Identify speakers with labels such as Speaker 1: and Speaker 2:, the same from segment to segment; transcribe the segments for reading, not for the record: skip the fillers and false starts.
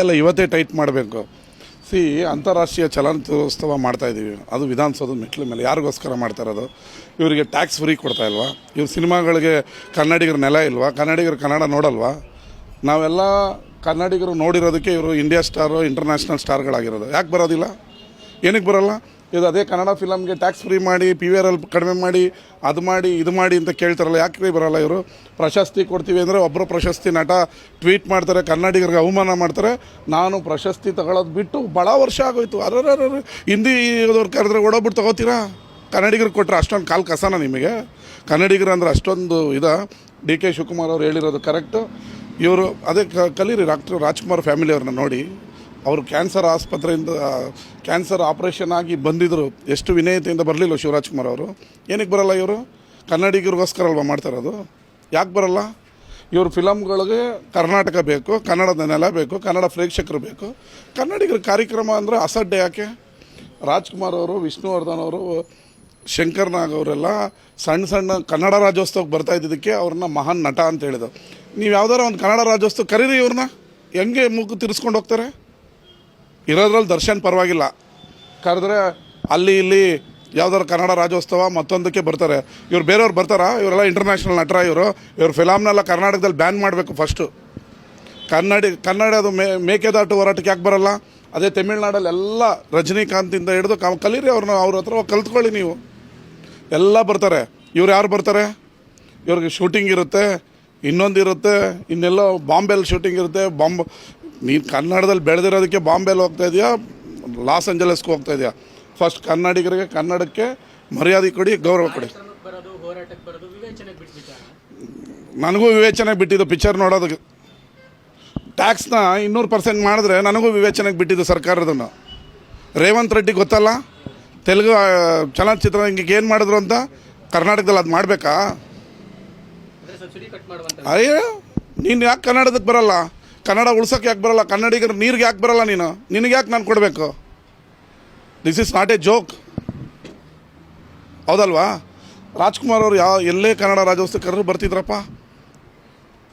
Speaker 1: ಎಲ್ಲ ಇವತ್ತೇ ಟೈಟ್ ಮಾಡಬೇಕು. ಅಂತಾರಾಷ್ಟ್ರೀಯ ಚಲನಚಿತ್ರೋತ್ಸವ ಮಾಡ್ತಾಯಿದ್ದೀವಿ, ಅದು ವಿಧಾನಸೌಧದ ಮೆಟ್ಲ ಮೇಲೆ. ಯಾರಿಗೋಸ್ಕರ ಮಾಡ್ತಾ ಇರೋದು? ಇವರಿಗೆ ಟ್ಯಾಕ್ಸ್ ಫ್ರೀ ಕೊಡ್ತಾ ಇಲ್ವಾ? ಇವ್ರ ಸಿನಿಮಾಗಳಿಗೆ ಕನ್ನಡಿಗರ ನೆಲ ಇಲ್ವಾ? ಕನ್ನಡಿಗರು ಕನ್ನಡ ನೋಡಲ್ವಾ? ನಾವೆಲ್ಲ ಕನ್ನಡಿಗರು ನೋಡಿರೋದಕ್ಕೆ ಇವರು ಇಂಡಿಯಾ ಸ್ಟಾರು, ಇಂಟರ್ನ್ಯಾಷನಲ್ ಸ್ಟಾರ್ಗಳಾಗಿರೋದು. ಯಾಕೆ ಬರೋದಿಲ್ಲ? ಏನಕ್ಕೆ ಬರೋಲ್ಲ? ಇದು ಅದೇ ಕನ್ನಡ ಫಿಲಮ್ಗೆ ಟ್ಯಾಕ್ಸ್ ಫ್ರೀ ಮಾಡಿ, PVR ಕಡಿಮೆ ಮಾಡಿ, ಅದು ಮಾಡಿ ಇದು ಮಾಡಿ ಅಂತ ಕೇಳ್ತಾರಲ್ಲ, ಯಾಕೆ ಬರೋಲ್ಲ ಇವರು? ಪ್ರಶಸ್ತಿ ಕೊಡ್ತೀವಿ ಅಂದರೆ ಒಬ್ಬರು ಪ್ರಶಸ್ತಿ ನಟ ಟ್ವೀಟ್ ಮಾಡ್ತಾರೆ, ಕನ್ನಡಿಗರಿಗೆ ಅವಮಾನ ಮಾಡ್ತಾರೆ. ನಾನು ಪ್ರಶಸ್ತಿ ತಗೊಳ್ಳೋದು ಬಿಟ್ಟು ಭಾಳ ವರ್ಷ ಆಗೋಯ್ತು. ಹಿಂದಿ ಇರೋದವ್ರು ಕರೆದ್ರೆ ಓಡೋಗ್ಬಿಟ್ಟು ತಗೋತೀರಾ? ಕನ್ನಡಿಗರಿಗೆ ಕೊಟ್ಟರೆ ಅಷ್ಟೊಂದು ಕಾಲು ಕಸನ ನಿಮಗೆ? ಕನ್ನಡಿಗರು ಅಂದರೆ ಅಷ್ಟೊಂದು DK ಶಿವಕುಮಾರ್ ಅವ್ರು ಹೇಳಿರೋದು ಕರೆಕ್ಟು. ಇವರು ಅದೇ ಕಲೀರಿ, ರಾಜ್ಕುಮಾರ್ ಫ್ಯಾಮಿಲಿಯವ್ರನ್ನ ನೋಡಿ. ಅವರು ಕ್ಯಾನ್ಸರ್ ಆಸ್ಪತ್ರೆಯಿಂದ ಕ್ಯಾನ್ಸರ್ ಆಪ್ರೇಷನ್ ಆಗಿ ಬಂದಿದ್ದರು. ಎಷ್ಟು ವಿನಯತೆಯಿಂದ ಬರಲಿಲ್ಲ ಶಿವರಾಜ್ಕುಮಾರ್ ಅವರು. ಏನಕ್ಕೆ ಬರೋಲ್ಲ ಇವರು? ಕನ್ನಡಿಗರಿಗೋಸ್ಕರ ಅಲ್ವಾ ಮಾಡ್ತಾರೋದು? ಯಾಕೆ ಬರೋಲ್ಲ? ಇವ್ರ ಫಿಲಮ್ಗಳಿಗೆ ಕರ್ನಾಟಕ ಬೇಕು, ಕನ್ನಡದ ನೆಲ ಬೇಕು, ಕನ್ನಡ ಪ್ರೇಕ್ಷಕರು ಬೇಕು. ಕನ್ನಡಿಗರ ಕಾರ್ಯಕ್ರಮ ಅಂದರೆ ಅಸಡ್ಡೆ ಯಾಕೆ? ರಾಜ್ಕುಮಾರ್ ಅವರು, ವಿಷ್ಣುವರ್ಧನ್ ಅವರು, ಶಂಕರ್ ನಾಗ್ ಅವರೆಲ್ಲ ಸಣ್ಣ ಕನ್ನಡ ರಾಜ್ಯೋತ್ಸವಕ್ಕೆ ಬರ್ತಾ ಇದ್ದಿದ್ದಕ್ಕೆ ಅವ್ರನ್ನ ಮಹಾನ್ ನಟ ಅಂತ ಹೇಳಿದ್ರು. ನೀವು ಯಾವ್ದಾರ ಒಂದು ಕನ್ನಡ ರಾಜ್ಯೋತ್ಸವ ಕರೀರಿ, ಇವ್ರನ್ನ ಹೆಂಗೆ ಮೂಗು ತಿರ್ಸ್ಕೊಂಡು ಹೋಗ್ತಾರೆ? ಇರೋದ್ರಲ್ಲಿ ದರ್ಶನ್ ಪರವಾಗಿಲ್ಲ, ಕರೆದ್ರೆ ಅಲ್ಲಿ ಇಲ್ಲಿ ಯಾವ್ದಾರು ಕನ್ನಡ ರಾಜ್ಯೋತ್ಸವ ಮತ್ತೊಂದಕ್ಕೆ ಬರ್ತಾರೆ. ಇವ್ರು ಬೇರೆಯವ್ರು ಬರ್ತಾರಾ? ಇವರೆಲ್ಲ ಇಂಟರ್ನ್ಯಾಷನಲ್ ನಟರ ಇವ್ರ ಫಿಲಮ್ನೆಲ್ಲ ಕರ್ನಾಟಕದಲ್ಲಿ ಬ್ಯಾನ್ ಮಾಡಬೇಕು ಫಸ್ಟು. ಕನ್ನಡದು ಮೇಕೆದಾಟು ಹೋರಾಟಕ್ಕೆ ಯಾಕೆ ಬರೋಲ್ಲ? ಅದೇ ತಮಿಳ್ನಾಡಲ್ಲಿ ಎಲ್ಲ ರಜನಿಕಾಂತಿಂದ ಹಿಡಿದು ಕಲೀರಿ ಅವ್ರ ಹತ್ರ ಕಲ್ತ್ಕೊಳ್ಳಿ ನೀವು. ಎಲ್ಲ ಬರ್ತಾರೆ. ಇವ್ರು ಯಾರು ಬರ್ತಾರೆ? ಇವ್ರಿಗೆ ಶೂಟಿಂಗ್ ಇರುತ್ತೆ, ಇನ್ನೊಂದಿರುತ್ತೆ, ಇನ್ನೆಲ್ಲೋ ಬಾಂಬೆಲ್ಲಿ ಶೂಟಿಂಗ್ ಇರುತ್ತೆ. ನೀನು ಕನ್ನಡದಲ್ಲಿ ಬೆಳೆದಿರೋದಕ್ಕೆ ಬಾಂಬೆಲ್ಲಿ ಹೋಗ್ತಾ ಇದೆಯಾ, ಲಾಸ್ ಏಂಜಲಸ್ಗೆ ಹೋಗ್ತಾ ಇದೆಯಾ? ಫಸ್ಟ್ ಕನ್ನಡಿಗರಿಗೆ, ಕನ್ನಡಕ್ಕೆ ಮರ್ಯಾದೆ ಕೊಡಿ, ಗೌರವ ಕೊಡಿ. ನನಗೂ ವಿವೇಚನೆಗೆ ಬಿಟ್ಟಿದ್ದು ಪಿಕ್ಚರ್ ನೋಡೋದಕ್ಕೆ. ಟ್ಯಾಕ್ಸ್ನ 200% ಮಾಡಿದ್ರೆ ನನಗೂ ವಿವೇಚನೆಗೆ ಬಿಟ್ಟಿದ್ದು ಸರ್ಕಾರದನ್ನು. ರೇವಂತ್ ರೆಡ್ಡಿ ಗೊತ್ತಲ್ಲ, ತೆಲುಗು ಚಲನಚಿತ್ರ ಹಿಂಗೆ ಏನು ಮಾಡಿದ್ರು ಅಂತ. ಕರ್ನಾಟಕದಲ್ಲಿ ಅದು ಮಾಡಬೇಕಾ? ಅಯ್ಯೋ, ನೀನು ಯಾಕೆ ಕನ್ನಡದಕ್ಕೆ ಬರೋಲ್ಲ? ಕನ್ನಡ ಉಳ್ಸೋಕ್ಕೆ ಯಾಕೆ ಬರೋಲ್ಲ? ಕನ್ನಡಿಗರು ನೀರಿಗೆ ಯಾಕೆ ಬರೋಲ್ಲ? ನಿನಗೆ ಯಾಕೆ ನಾನು ಕೊಡಬೇಕು? This is not A joke, ಹೌದಲ್ವಾ? ರಾಜ್ಕುಮಾರ್ ಅವರು ಎಲ್ಲೇ ಕನ್ನಡ ರಾಜ್ಯೋತ್ಸವ ಕರೆದ್ರು ಬರ್ತಿದ್ರಪ್ಪ.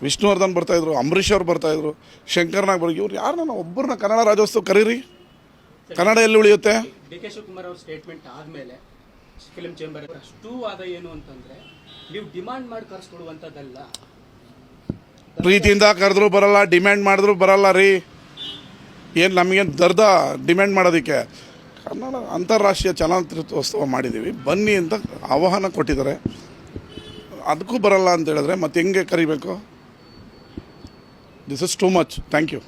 Speaker 1: ವಿಷ್ಣುವರ್ಧನ್ ಬರ್ತಾಯಿದ್ರು, ಅಂಬರೀಷ್ ಅವ್ರು ಬರ್ತಾಯಿದ್ರು, ಶಂಕರ್ನಾಗ್ ಇವ್ರು ಯಾರನ್ನ ಒಬ್ಬರನ್ನ ಕನ್ನಡ ರಾಜ್ಯೋತ್ಸವ ಕರೀರಿ. ಕನ್ನಡ ಎಲ್ಲಿ ಉಳಿಯುತ್ತೆ?
Speaker 2: DK ಶಿವಕುಮಾರ್ ಅವ್ರ ಸ್ಟೇಟ್ಮೆಂಟ್ ಆದಮೇಲೆ ಫಿಲ್ಮ್ ಚೇಂಬರ್ ಅಷ್ಟು ವಾದ ಏನು ಅಂತಂದರೆ, ನೀವು ಡಿಮಾಂಡ್ ಮಾಡಿ ಕರೆಸ್ಕೊಡುವಂಥದ್ದಲ್ಲ.
Speaker 1: ಪ್ರೀತಿಯಿಂದ ಕರೆದ್ರು ಬರಲ್ಲ, ಡಿಮ್ಯಾಂಡ್ ಮಾಡಿದ್ರು ಬರಲ್ಲ ರೀ. ಏನು ನಮಗೇನು ದರ್ದ ಡಿಮ್ಯಾಂಡ್ ಮಾಡೋದಕ್ಕೆ? ಕನ್ನಡ ಅಂತಾರಾಷ್ಟ್ರೀಯ ಚಲನಚಿತ್ರೋತ್ಸವ ಮಾಡಿದ್ದೀವಿ, ಬನ್ನಿ ಅಂತ ಆಹ್ವಾನ ಕೊಟ್ಟಿದ್ದಾರೆ. ಅದಕ್ಕೂ ಬರಲ್ಲ ಅಂತ ಹೇಳಿದ್ರೆ ಮತ್ತೆ ಹೆಂಗೆ ಕರಿಬೇಕು? This is too much. Thank you.